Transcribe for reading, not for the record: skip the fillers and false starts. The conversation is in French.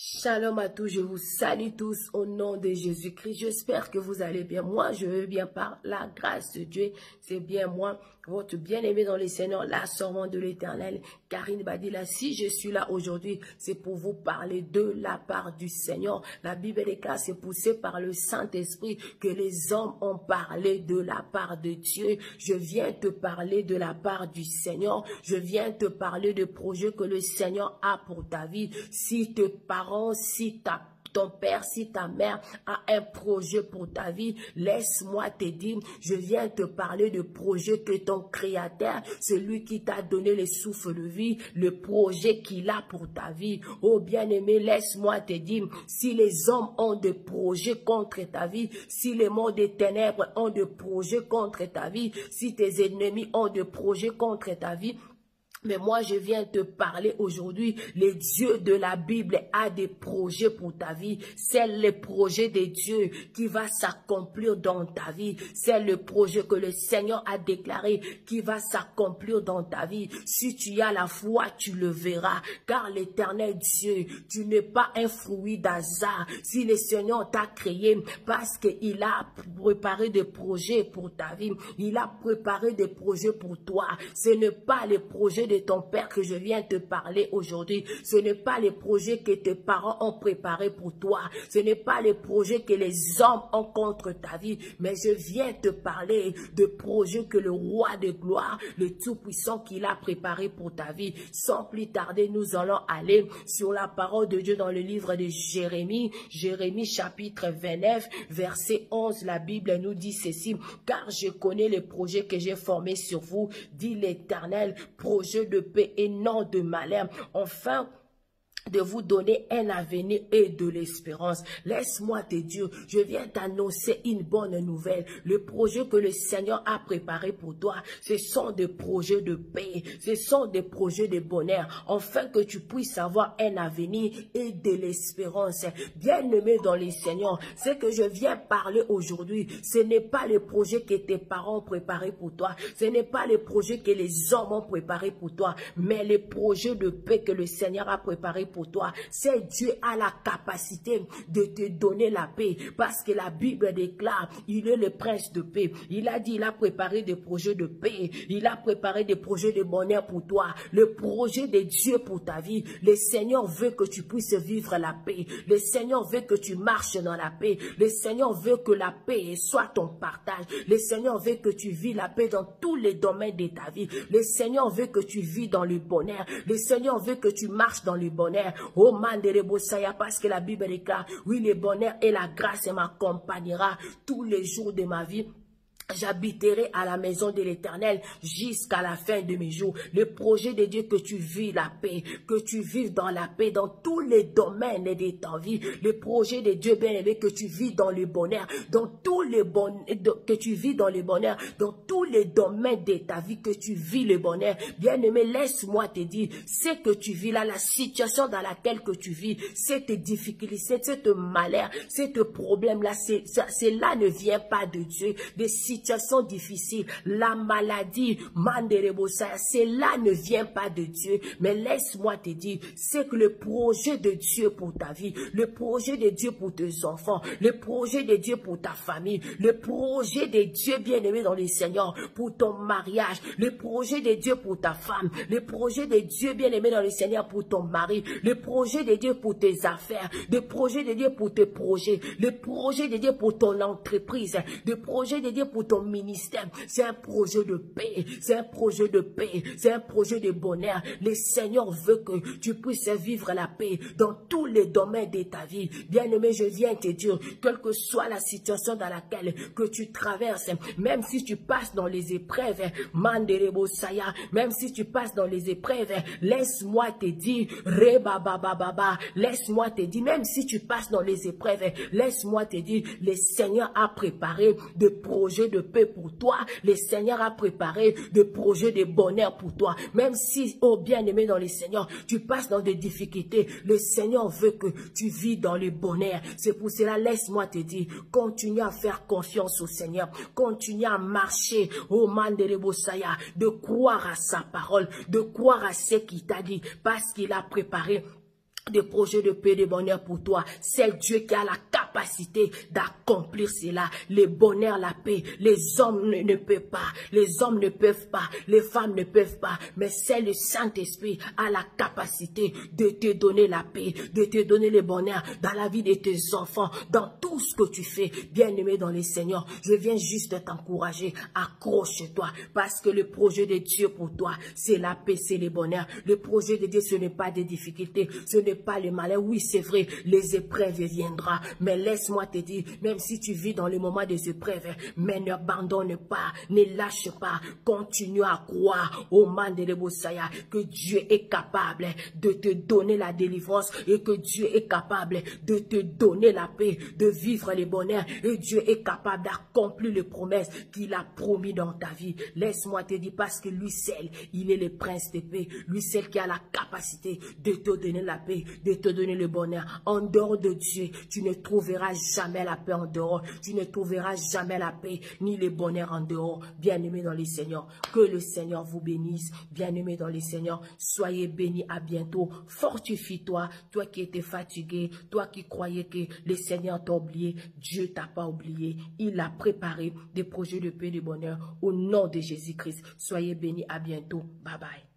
Shalom à tous, je vous salue tous au nom de Jésus-Christ. J'espère que vous allez bien. Moi, je veux bien par la grâce de Dieu. C'est bien moi, votre bien-aimé dans les Seigneurs, la servante de l'Éternel, Karine Badila. Si je suis là aujourd'hui, c'est pour vous parler de la part du Seigneur. La Bible est claire, c'est poussé par le Saint-Esprit que les hommes ont parlé de la part de Dieu. Je viens te parler de la part du Seigneur. Je viens te parler de projets que le Seigneur a pour ta vie. Si tes parents, si ton père, si ta mère a un projet pour ta vie, laisse-moi te dire, je viens te parler de projet que ton Créateur, celui qui t'a donné le souffle de vie, le projet qu'il a pour ta vie. Oh bien-aimé, laisse-moi te dire, si les hommes ont des projets contre ta vie, si les mondes des ténèbres ont des projets contre ta vie, si tes ennemis ont des projets contre ta vie, mais moi, je viens te parler aujourd'hui. Le Dieu de la Bible a des projets pour ta vie. C'est le projet de Dieu qui va s'accomplir dans ta vie. C'est le projet que le Seigneur a déclaré qui va s'accomplir dans ta vie. Si tu as la foi, tu le verras. Car l'Éternel Dieu, tu n'es pas un fruit d'hasard. Si le Seigneur t'a créé parce qu'il a préparé des projets pour ta vie, il a préparé des projets pour toi. Ce n'est pas les projets de ton père que je viens te parler aujourd'hui. Ce n'est pas les projets que tes parents ont préparés pour toi. Ce n'est pas les projets que les hommes ont contre ta vie. Mais je viens te parler de projets que le roi de gloire, le Tout-Puissant qu'il a préparé pour ta vie. Sans plus tarder, nous allons aller sur la parole de Dieu dans le livre de Jérémie. Jérémie chapitre 29, verset 11. La Bible nous dit ceci. Car je connais les projets que j'ai formés sur vous, dit l'Éternel, projet de paix et non de malheur, enfin de vous donner un avenir et de l'espérance. Laisse-moi te dire, je viens t'annoncer une bonne nouvelle. Le projet que le Seigneur a préparé pour toi, ce sont des projets de paix, ce sont des projets de bonheur, afin que tu puisses avoir un avenir et de l'espérance. Bien-aimé dans le Seigneur, ce que je viens parler aujourd'hui, ce n'est pas le projet que tes parents ont préparé pour toi, ce n'est pas le projet que les hommes ont préparé pour toi, mais le projet de paix que le Seigneur a préparé pour toi. C'est Dieu a la capacité de te donner la paix, parce que la Bible déclare, il est le prince de paix. Il a dit, il a préparé des projets de paix, il a préparé des projets de bonheur pour toi, le projet de Dieu pour ta vie. Le Seigneur veut que tu puisses vivre la paix, le Seigneur veut que tu marches dans la paix, le Seigneur veut que la paix soit ton partage, le Seigneur veut que tu vis la paix dans tous les domaines de ta vie, le Seigneur veut que tu vis dans le bonheur, le Seigneur veut que tu marches dans le bonheur. Oh Manderebosaya, parce que la Bible déclare, oui, le bonheur et la grâce m'accompagnera tous les jours de ma vie. J'habiterai à la maison de l'Éternel jusqu'à la fin de mes jours. Le projet de Dieu, que tu vis la paix, que tu vives dans la paix dans tous les domaines de ta vie. Le projet de Dieu, bien aimé, que tu vis dans le bonheur, dans tous les que tu vis dans le bonheur, dans tous les domaines de ta vie, que tu vis le bonheur. Bien aimé, laisse-moi te dire, c'est que tu vis là, la situation dans laquelle que tu vis, cette difficulté, cette malheur, cette problème là, cela ne vient pas de Dieu. Des situation difficile, la maladie, cela ne vient pas de Dieu, mais laisse-moi te dire, c'est que le projet de Dieu pour ta vie, le projet de Dieu pour tes enfants, le projet de Dieu pour ta famille, le projet de Dieu bien-aimé dans le Seigneur pour ton mariage, le projet de Dieu pour ta femme, le projet de Dieu bien-aimé dans le Seigneur pour ton mari, le projet de Dieu pour tes affaires, le projet de Dieu pour tes projets, le projet de Dieu pour ton entreprise, le projet de Dieu pour ton ministère, c'est un projet de paix, c'est un projet de paix, c'est un projet de bonheur. Le Seigneur veut que tu puisses vivre la paix dans tous les domaines de ta vie. Bien-aimé, je viens te dire, quelle que soit la situation dans laquelle que tu traverses, même si tu passes dans les épreuves, Manderebosaya, même si tu passes dans les épreuves, laisse-moi te dire, laisse-moi te dire, même si tu passes dans les épreuves, laisse-moi te dire, le Seigneur a préparé des projets de paix pour toi. Le Seigneur a préparé des projets de bonheur pour toi. Même si, oh bien-aimé dans le Seigneur, tu passes dans des difficultés, le Seigneur veut que tu vis dans le bonheur. C'est pour cela, laisse-moi te dire, continue à faire confiance au Seigneur, continue à marcher au Manderebosaya, de croire à sa parole, de croire à ce qu'il t'a dit, parce qu'il a préparé des projets de paix, de bonheur pour toi. C'est Dieu qui a la capacité d'accomplir cela. Le bonheur, la paix, les hommes ne peuvent pas, les hommes ne peuvent pas, les femmes ne peuvent pas, mais c'est le Saint-Esprit a la capacité de te donner la paix, de te donner le bonheur dans la vie de tes enfants, dans tout ce que tu fais. Bien-aimé dans le Seigneur, je viens juste t'encourager, accroche-toi, parce que le projet de Dieu pour toi, c'est la paix, c'est le bonheur. Le projet de Dieu, ce n'est pas des difficultés, ce n'est pas le malheur. Oui, c'est vrai, les épreuves viendront, mais laisse-moi te dire, même si tu vis dans les moments des épreuves, mais n'abandonne pas, ne lâche pas, continue à croire au Mandele Bosaya, que Dieu est capable de te donner la délivrance et que Dieu est capable de te donner la paix, de vivre le bonheur, et Dieu est capable d'accomplir les promesses qu'il a promis dans ta vie. Laisse-moi te dire, parce que lui seul, il est le prince de paix, lui seul qui a la capacité de te donner la paix, de te donner le bonheur. En dehors de Dieu, tu ne trouveras jamais la paix en dehors. Tu ne trouveras jamais la paix ni le bonheur en dehors. Bien-aimés dans le Seigneur, que le Seigneur vous bénisse. Bien-aimés dans le Seigneur, soyez bénis. À bientôt. Fortifie-toi, toi qui étais fatigué, toi qui croyais que le Seigneur t'a oublié. Dieu t'a pas oublié. Il a préparé des projets de paix et de bonheur au nom de Jésus-Christ. Soyez bénis. À bientôt. Bye bye.